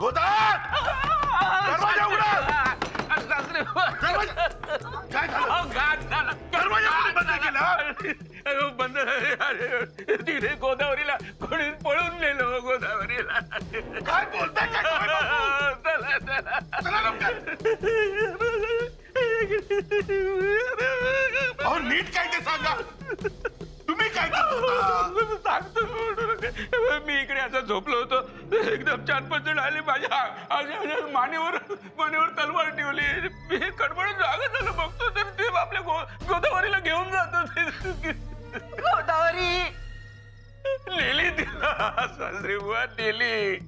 दरवाजा उघडा. काय झालं? दरवाजा बंद केला. बंद तिथे गोदावरीला कोणी पळून नेलो. गोदावरीला काय बोलताय? अहो नीट काय ते सांगा. तुम्ही काय सांगतो. मी इकडे असं झोपलो होतो. एकदम 4-5 जण आले माझ्या मानेवर तलवार ठेवली. मी कडबडून जागा झालं. बघतो तर ते आपल्या गोदावरीला घेऊन जातो. गोदावरी नेली तिला. सासरी बुवा नेली.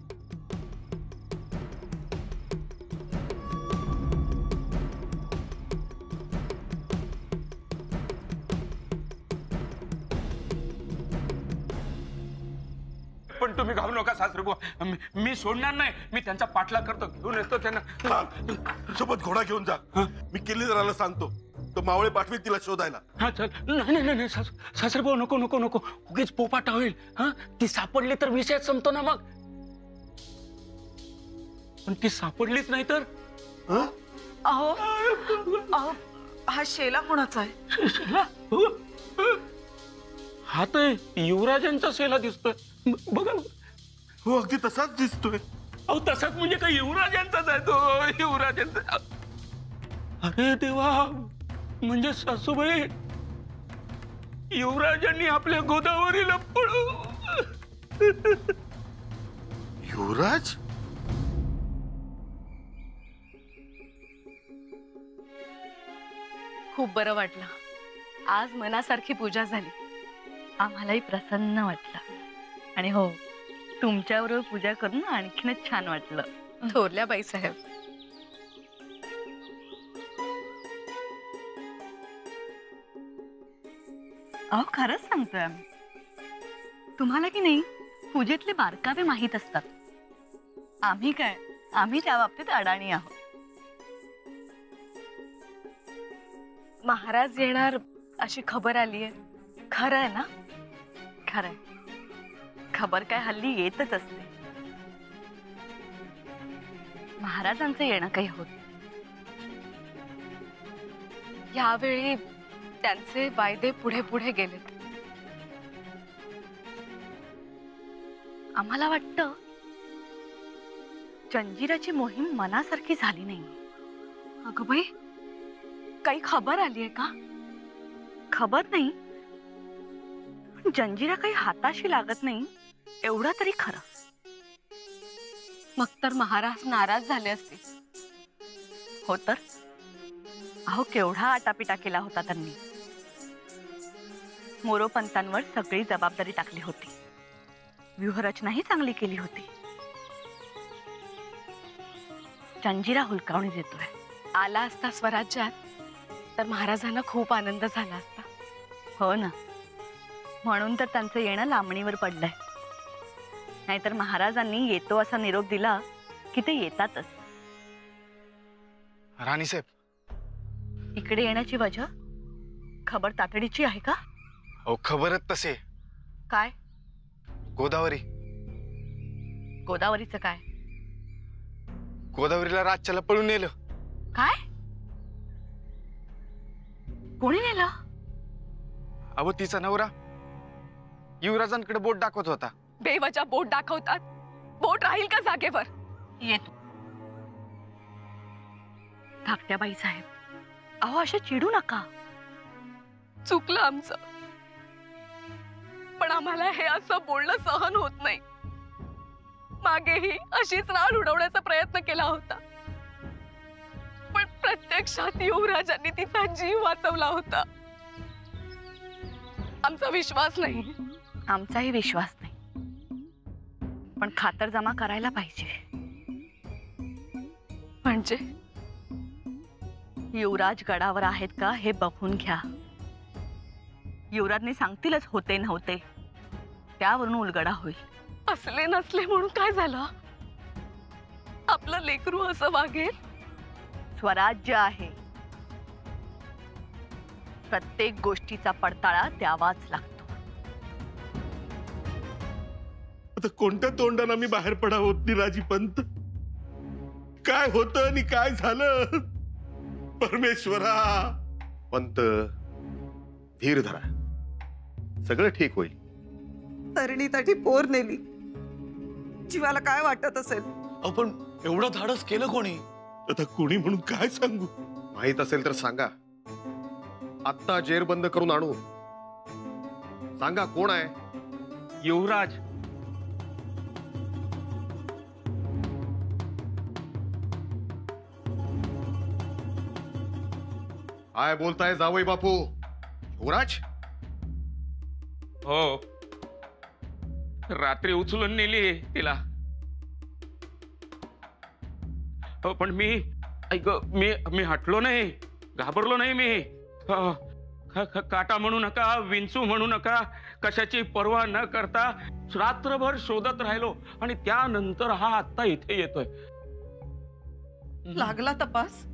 पण तुम्ही घाबरू नका सासरे बुवा. मी सोडणार नाही. मी त्यांचा पाठलाग करतो. घेऊन येतो त्यांना. सोबत घोडा घेऊन जा. मी किल्लेदाराला सांगतो. तो मावळे पाठवी तिला शोधायला. हा चल. नाही सासरे भाऊ नको नको नको. उगीच पोपाटा होईल. हा ती सापडली तर विषय संपतो ना मग. पण ती सापडलीच नाही तर अहो हा शेला कोणाचा आहे? हा तर युवराजांचा शेला दिसतोय. बघा. हो अगदी तसाच दिसतोय. अहो तसाच म्हणजे काय युवराजांचाच आहे तो. युवराजांचा. अरे देवा. म्हणजे सासूबाई युवराजांनी आपल्या गोदावरीला पळू. युवराज? खूप बरं वाटलं. आज मनासारखी पूजा झाली. आम्हालाही प्रसन्न वाटलं. आणि हो तुमच्याबरोबर पूजा करून आणखीनच छान वाटलं. थोरल्या बाईसाहेब. अहो खरंच सांगतोय आम्ही. तुम्हाला की नाही पूजेतले बारकावे माहीत असतात. आम्ही त्या बाबतीत अडाणी आहोत. महाराज येणार अशी खबर आलीये. खरं आहे ना? खरंय. खबर काय हल्ली येतच असते. महाराजांचं येणं काही होत. यावेळी त्यांचे वायदे पुढे पुढे गेलेत. आम्हाला वाटतं जंजिराची मोहीम मनासारखी झाली नाही. अगं बाई, काही खबर आलीये का? खबर नाही. जंजिरा काही हाताशी लागत नाही एवढं तरी खरं. मग तर महाराज नाराज झाले असतील. हो तर. अहो केवढा आटापिटा केला होता त्यांनी. मोरोपंतांवर सगळी जबाबदारी टाकली होती. व्यूहरचनाही चांगली केली होती. जंजिरा हुलकावणी देतोय. आला असता स्वराज्यात तर महाराजांना खूप आनंद झाला असता. हो ना. म्हणून तर त्यांचं येणं लांबणीवर पडलंय. नाहीतर महाराजांनी येतो असा निरोप दिला की ते येतातच. राणीसाहेब, इकडे येण्याची वजह खबर तातडीची आहे का? अहो खबरच तसे. काय? गोदावरी. गोदावरीचं काय? गोदावरीला रातच्याला पळून नेलं. काय? कोणी नेलं? अहो तिचा नवरा युवराजांकडे बोट दाखवत होता. बेवजा बोट दाखवतात. बोट राहील का जागेवर? येतो. धाकट्या बाई साहेब, अहो अशा चिडू नका. चुकलं आमचं. पण आम्हाला हे असं बोलणं सहन होत नाही. मागेही अशीच राळ उडवण्याचा प्रयत्न केला होता. पण प्रत्यक्षात युवराजांनी तिचा जीव वाचवला होता. आमचा विश्वास नाही. आमचाही विश्वास नाही. पण खातरजमा करायला पाहिजे. म्हणजे युवराज गडावर आहेत का हे बघून घ्या. युवराजने सांगतीलच होते नव्हते. त्यावरून उलगडा होईल. असले नसले म्हणून काय झालं? आपलं लेकरू असं वागेल? स्वराज्य आहे. प्रत्येक गोष्टीचा पडताळा द्यावाच लागतो. आता कोणत्या तोंडाने मी बाहेर पडावं निराजी पंत? काय होतं आणि काय झालं परमेश्वरा. पंत, धीर धरा, सगळं ठीक होईल. तरणीसाठी पोर नेली, जीवाला काय वाटत असेल. पण एवढं धाडस केलं कोणी? आता कोणी म्हणून काय सांगू. माहित असेल तर सांगा, आत्ता जेर बंद करून आणू. सांगा कोण आहे. युवराज. काय बोलताय जावई बापू? युवराज? हो, रात्री उचलून नेली तिला. हो, पण मी ऐक, मी हटलो नाही, घाबरलो नाही मी. काटा म्हणू नका, विंचू म्हणू नका, कशाची पर्वा न करता रात्रभर शोधत राहिलो आणि त्यानंतर हा आत्ता इथे येतोय. लागला तपास?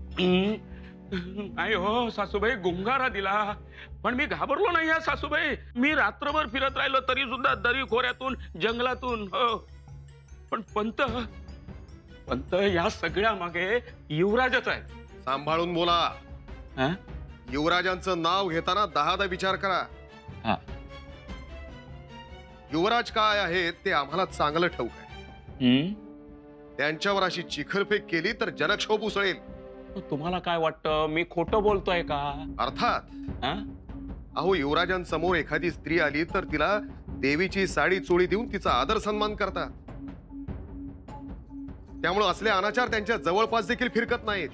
नाही हो सासूबाई, गुंगारा दिला. पण मी घाबरलो नाही या सासूबाई. मी रात्रभर फिरत राहिलो तरी सुद्धा दरी खोऱ्यातून, जंगलातून. हो, पण पंत या सगळ्या मागे युवराजच आहे. सांभाळून बोला. हा? युवराजांचं नाव घेताना 10दा विचार करा. हा. युवराज काय आहेत ते आम्हाला चांगलं ठाऊक आहे. त्यांच्यावर अशी चिखलफेक केली तर जनक्षोभ उसळेल. तुम्हाला काय वाटतं, मी खोटं बोलतोय का? अर्थात. हा? अहो, युवराजांसमोर एखादी स्त्री आली तर तिला देवीची साडी चोळी देऊन तिचा आदर सन्मान करतात. त्यामुळे असले अनाचार त्यांच्या जवळपास देखील फिरकत नाहीत,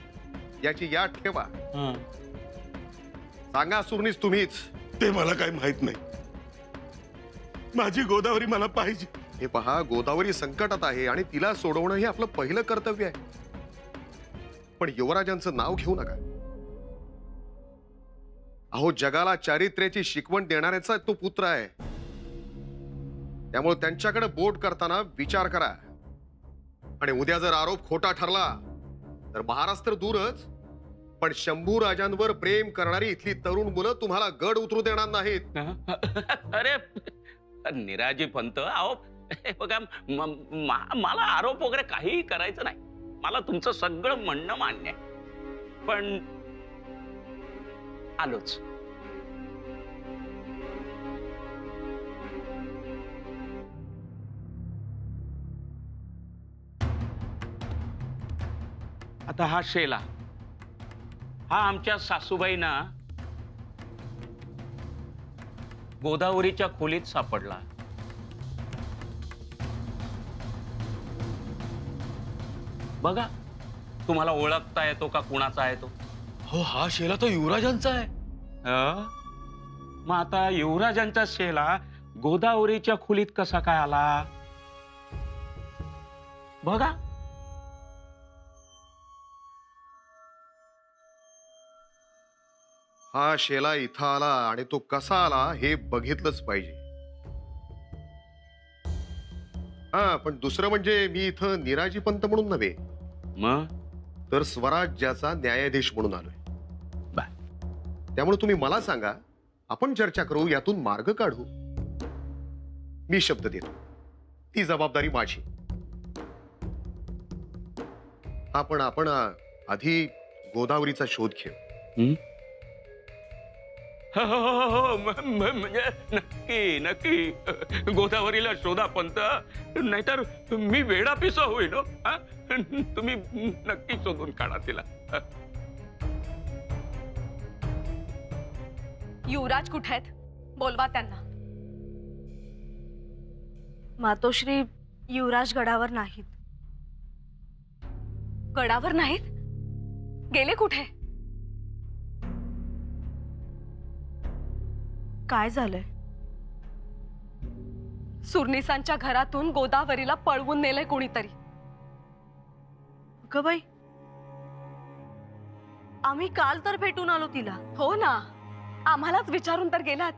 याची याद ठेवा. हा. सांगा सुरनीस तुम्हीच. ते मला काय माहित नाही. माझी गोदावरी मला पाहिजे. हे पहा, गोदावरी संकटात आहे आणि तिला सोडवणं हे आपलं पहिलं कर्तव्य आहे. पण युवराजांचं नाव घेऊ नका. अहो, जगाला चारित्र्याची शिकवण देणाऱ्याचा तो पुत्र आहे. त्यामुळे त्यांच्याकडे बोट करताना विचार करा. आणि उद्या जर आरोप खोटा ठरला तर महाराष्ट्र दूरच, पण शंभू राजांवर प्रेम करणारी इथली तरुण मुलं तुम्हाला गड उतरू देणार नाहीत. अरे निराजी पंत, अहो बघा, मला आरोप वगैरे काही करायचं नाही. मला तुमचं सगळं म्हणणं मान्य आहे. पण आलोच. आता हा शेला, हा आमच्या सासूबाईंना गोदावरीच्या खोलीत सापडला. बघा, तुम्हाला ओळखता येतो का कुणाचा आहे तो? हो, हा शेला तो युवराजांचा आहे. मग आता युवराजांचा शेला गोदावरीच्या खोलीत कसा काय आला? बघा. हा शेला इथं आला आणि तो कसा आला हे बघितलंच पाहिजे. हा, पण दुसरं म्हणजे मी इथं निराजी पंत म्हणून नव्हे, मग तर स्वराज्याचा न्यायाधीश म्हणून आलोय. त्यामुळे तुम्ही मला सांगा, आपण चर्चा करू, यातून मार्ग काढू. मी शब्द देतो, ती जबाबदारी माझी. आपण आधी गोदावरीचा शोध घेऊ. हो, म्हणजे नक्की नक्की गोदावरीला शोधा पंत, नाहीतर मी वेडा पिसा होईल. तुम्ही नक्की शोधून काढा तिला. युवराज कुठे आहेत? बोलवा त्यांना. मातोश्री, युवराज गडावर नाहीत. गडावर नाहीत? गेले कुठे? काय झालंय? सुरनिसांच्या घरातून गोदावरीला पळवून नेलंय कोणीतरी. ग बाई, आम्ही काल तर भेटून आलो तिला. हो ना, आम्हालाच विचारून तर गेलात.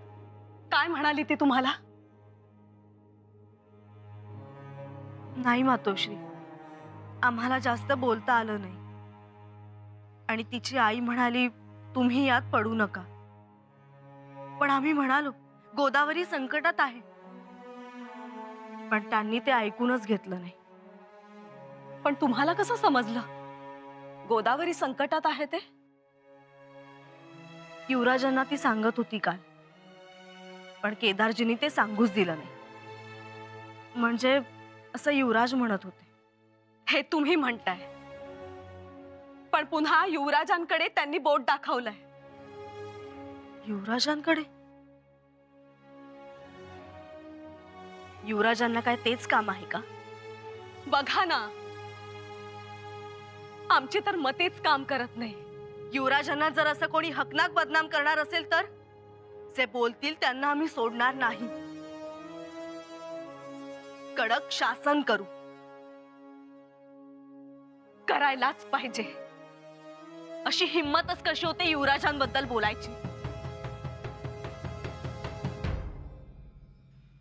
काय म्हणाली ती तुम्हाला? नाही मातोश्री, आम्हाला जास्त बोलता आलं नाही. आणि तिची आई म्हणाली, तुम्ही यात पडू नका. पण आम्ही म्हणालो, गोदावरी संकटात आहे. पण त्यांनी ते ऐकूनच घेतलं नाही. पण तुम्हाला कसं समजलं? गोदावरी संकटात आहे ते? युवराजांना ती सांगत होती काल, पण केदारजींनी ते सांगूच दिलं नाही. म्हणजे असं युवराज म्हणत होते. हे तुम्ही म्हणताय, पण पुन्हा युवराजांकडे त्यांनी बोट दाखवलंय. युवराजांकडे? युवराजांना काय तेच काम आहे का? बघा ना, आमची तर मतेच काम करत नाही. युवराजांना जर असं कोणी हकनाक बदनाम करणार असेल तर जे बोलतील त्यांना आम्ही सोडणार नाही. कडक शासन करू. करायलाच पाहिजे. अशी हिम्मतच कशी होते युवराजांबद्दल बोलायची?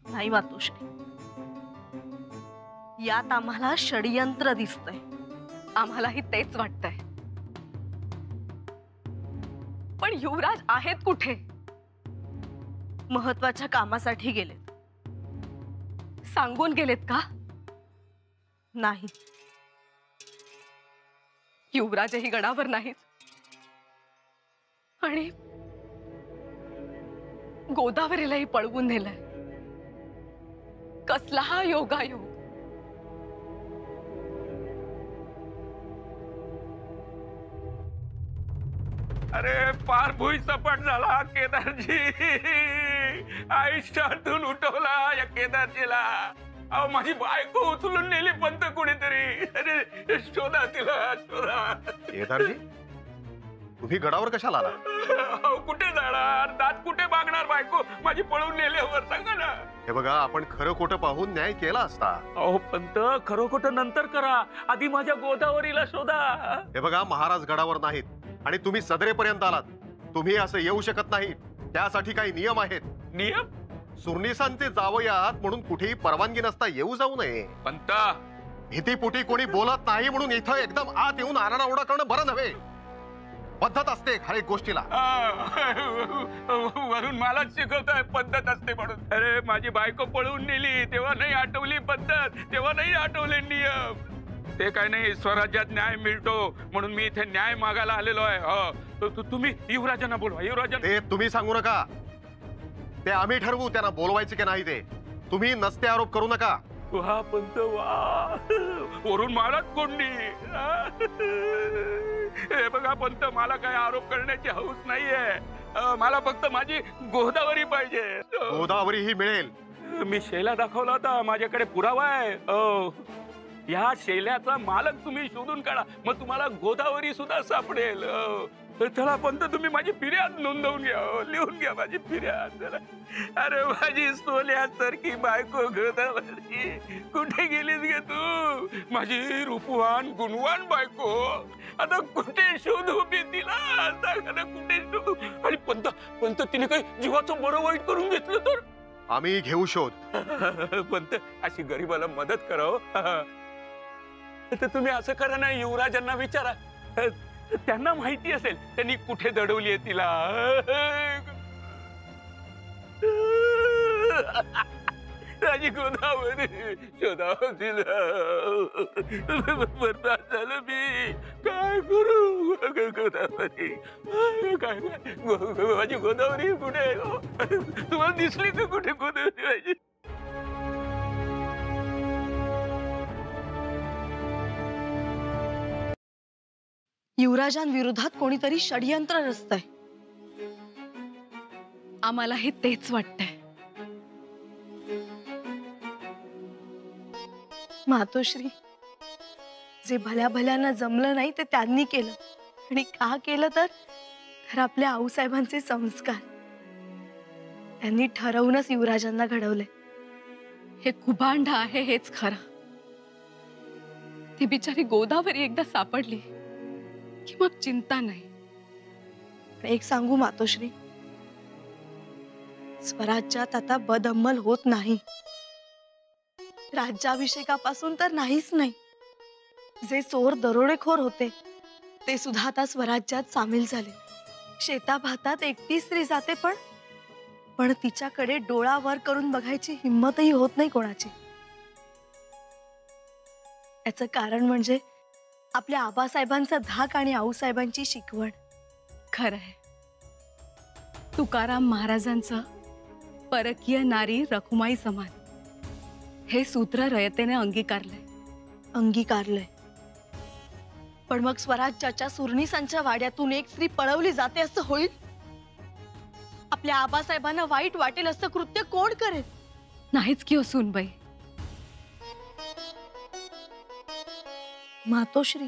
नाही मातोश्री, यात आम्हाला षडयंत्र दिसतंय. आम्हालाही तेच वाटतंय. पण युवराज आहेत कुठे? महत्वाच्या कामासाठी गेलेत. सांगून गेलेत का? नाही. युवराजही गडावर नाहीत आणि गोदावरीलाही पळवून नेलंय. कसला हा योगायोग? अरे पार भुई सपाट झाला केदारजी. आयुष्यातून उठवला या केदारजीला. अहो माझी बायको उचलून नेली पंत कोणीतरी. अरे शोधा तिला, शोधा. केदारजी, तुम्ही गडावर कशाला आला? अहो कुठे जाणार? दात कुठे मागणार बायको माझी पळून नेल्यावर? सांगा ना. हे बघा, आपण खरं खोटं पाहून न्याय केला असता. अहो पंत, खरं खोटं नंतर करा, आधी माझ्या गोदावरीला शोधा. हे बघा, महाराज गडावर नाहीत आणि तुम्ही सदरेपर्यंत आलात. तुम्ही असं येऊ शकत नाही. त्यासाठी काही नियम आहेत. नियम? सुरनिसांचे जावई आहात म्हणून कुठेही परवानगी नसता येऊ जाऊ नये. पंत, भीतीपोटी कोणी बोलत नाही म्हणून इथं एकदम आत येऊन आरडाओरडा करणं बरं नव्हे. पद्धत असते हर एक गोष्टीला. वरून मलाच शिकवताय पद्धत असते म्हणून. अरे माझी बायको पळून नेली तेव्हा नाही आठवली पद्धत, तेव्हा नाही आठवले नियम. ते काय नाही, स्वराज्यात न्याय मिळतो म्हणून मी इथे न्याय मागायला आलेलो आहे. तुम्ही युवराजांना बोलवा. युवराजांना ते तुम्ही सांगू नका. ते आम्ही ठरवू त्यांना बोलवायचे की नाही ते. तुम्ही नसते आरोप करू नका. वा पंत वा, वरून मलाच कोंडी. हे बघा पंत, मला काय आरोप करण्याची हौस नाहीये. मला फक्त माझी गोदावरी पाहिजे. गोदावरी ही मिळेल. मी शेला दाखवला होता, माझ्याकडे पुरावा आहे. या शेल्याचा मालक तुम्ही शोधून काढा, मग तुम्हाला गोदावरी सुद्धा सापडेल. चला पंत, तुम्ही माझी फिर्याद नोंदवून घ्या. लिहून घ्या माझी फिर्याद. अरे माझी सोल्यासारखी बायको गोदावरी कुठे गेलीस गे तू? माझी रूपवान गुणवान बायको आता कुठे शोधू मी तिला? सांग ना, कुठे शोधू? आणि पंत, पंत तिने काही जीवाचं बरं वाईट करून घेतलं तर? आम्ही घेऊ शोध. पंत, अशी गरीबाला मदत करा. तर तुम्ही असं करा ना, युवराजांना विचारा. त्यांना माहिती असेल त्यांनी कुठे दडवली आहे तिला. माझी गोदावरी शोधावं तिला. बरबाद झालं मी. काय करू? गोदावरी काय? माझी गोदावरी कुठे? तुम्हाला दिसली का कुठे गोदावरी माझी? युवराजांविरोधात कोणीतरी षडयंत्र रचतंय. आम्हालाही तेच वाटतंय. मातोश्री, जे भल्या भल्यानं जमलं नाही ते त्यांनी केलं. आणि का केलं तर आपल्या आऊसाहेबांचे संस्कार. त्यांनी ठरवूनच युवराजांना घडवले. हे कुभांड आहे हेच खरं. ती बिचारी गोदावरी एकदा सापडली की मग चिंता नाही. एक सांगू मातोश्री, स्वराज्यात आता बदअंमल होत नाही. राज्याभिषेकापासून तर नाहीच नाही. जे चोर दरोडेखोर होते ते सुद्धा आता स्वराज्यात सामील झाले. शेताभातात एकटी स्त्री जाते पण तिच्याकडे डोळा वर करून बघायची हिंमतही होत नाही कोणाची. याचं कारण म्हणजे आपल्या आबासाहेबांचा धाक आणि आऊसाहेबांची शिकवण. खरंय. तुकाराम महाराजांचं परकीय नारी रखुमाई समान हे सूत्र रयतेने अंगीकारलंय. पण मग स्वराज्याच्या सुरनिसांच्या वाड्यातून एक स्त्री पळवली जाते असं होईल? आपल्या आबासाहेबांना वाईट वाटेल असं कृत्य कोण करेल? नाहीच की हो सूनबाई. मातोश्री,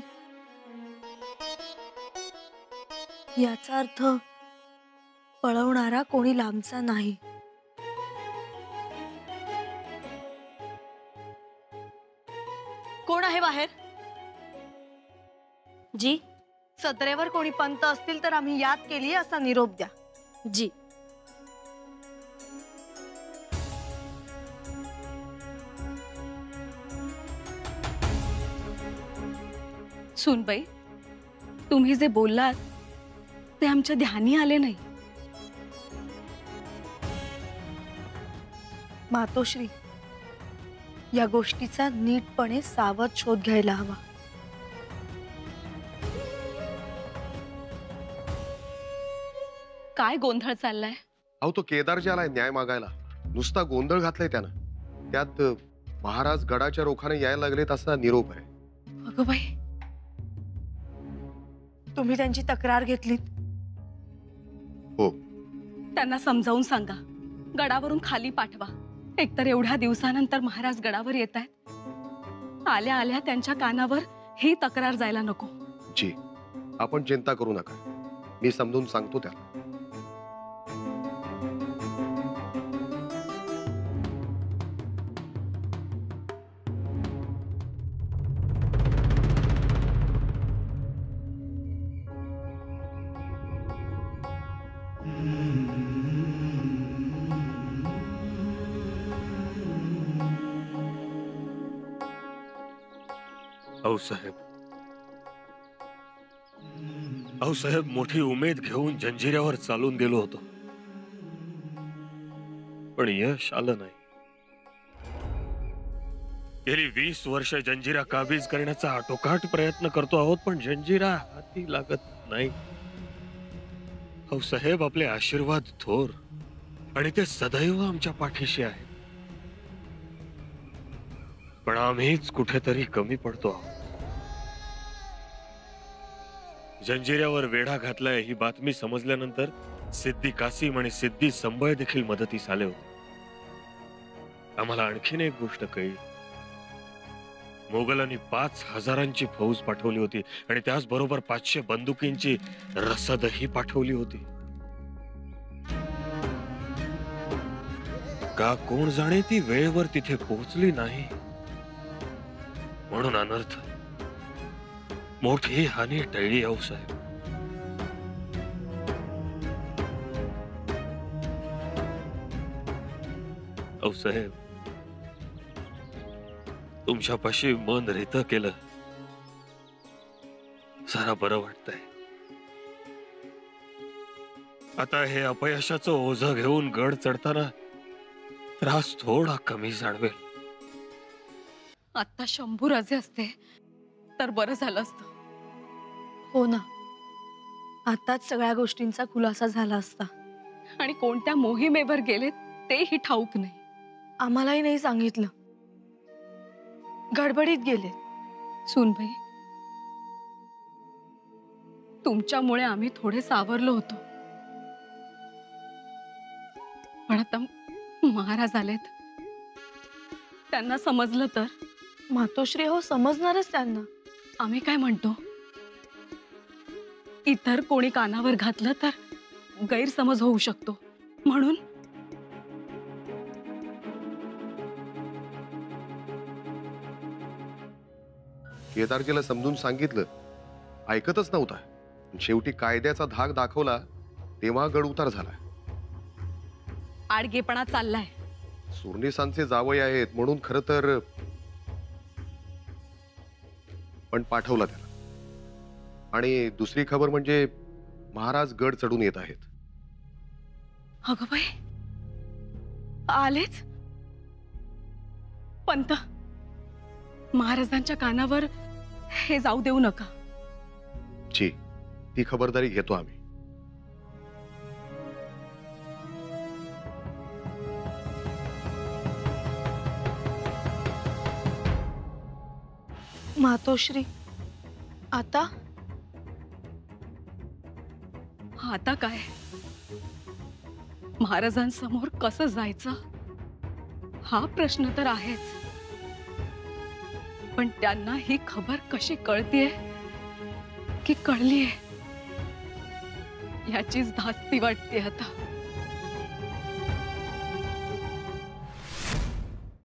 याचा अर्थ पळवणारा कोणी लांबचा नाही. कोण आहे बाहेर? जी, सदरेवर कोणी पंत असतील तर आम्ही याद केली असा निरोप द्या. जी. सूनबाई, तुम्ही जे बोललात ते आमच्या ध्यानी आले नाही. मातोश्री, या गोष्टीचा नीटपणे सावध शोध घ्यायला हवा. काय गोंधळ चाललाय? अहो, तो केदारजी आलाय न्याय मागायला. नुसता गोंधळ घातलाय त्यानं. त्यात महाराज गडाच्या रोखाने यायला लागलेत असा निरोप आहे. अगं बाई, तुम्ही त्यांची तक्रार घेतलीत? हो. त्यांना समजावून सांगा, गडावरून खाली पाठवा. एकतर एवढ्या दिवसानंतर महाराज गडावर येत आहेत. आल्या आल्या त्यांच्या कानावर ही तक्रार जायला नको. जी, आपण चिंता करू नका. मी समजून सांगतो त्याला. आऊसाहेब, मोठी उमेद घेऊन जंजिऱ्यावर चालून गेलो होतो, पण यश आलं नाही. गेली 20 वर्ष जंजिरा काबीज करण्याचा आटोकाट प्रयत्न करतो आहोत, पण जंजिरा हाती लागत नाही. आऊसाहेब, आपले आशीर्वाद थोर आणि ते सदैव आमच्या पाठीशी आहे, पण आम्हीच कुठेतरी कमी पडतो आहोत. जंजिऱ्यावर वेढा घातलाय ही बातमी समजल्यानंतर सिद्धी कासिम आणि सिद्धी संबळ देखील मदतीस आले होते. आम्हाला आणखीन एक गोष्ट कळली. मोगलांनी 5,000ची फौज पाठवली होती आणि त्याचबरोबर 500 बंदुकींची रसदही पाठवली होती. का कोण जाणे ती वेळेवर तिथे पोहोचली नाही, म्हणून अनर्थ, मोठी हानी टळली. आऊसाहेब, आऊसाहेब, तुमच्यापाशी मन रित केलं सारा बरं वाटतंय. आता हे अपयशाचं ओझं घेऊन गड चढताना त्रास थोडा कमी जाणवेल. आता शंभूराजे असते तर बरं झालं असतं. हो ना, आताच सगळ्या गोष्टींचा खुलासा झाला असता. आणि कोणत्या मोहिमेवर गेले तेही ठाऊक नाही. आम्हालाही नाही सांगितलं. गडबडीत गेले. सूनबाई, तुमच्यामुळे आम्ही थोडे सावरलो होतो, पण आता महाराज आलेत. त्यांना समजलं तर? मातोश्री, हो, समजणारच त्यांना. आम्ही काय म्हणतो, इतर कोणी कानावर घातलं तर गैरसमज होऊ शकतो, म्हणून केदारजीला समजून सांगितलं, ऐकतच नव्हता. शेवटी कायद्याचा धाक दाखवला तेव्हा गड उतार झाला. आडगेपणा चाललाय. सुरनिसांचे जावई आहेत म्हणून खरं तर, पण पाठवला त्याला. आणि दुसरी खबर म्हणजे महाराज गड चढून येत आहेत. अगं बाई, आलेच? पंत, महाराजांच्या कानावर हे जाऊ देऊ नका. जी, ती खबरदारी घेतो आम्ही. मातोश्री आता आता काय, महाराजांसमोर कसं जायचं हा प्रश्न तर आहेच. पण त्यांना ही खबर कशी कळतीये की कळलीये याचीच धास्ती वाटते आता.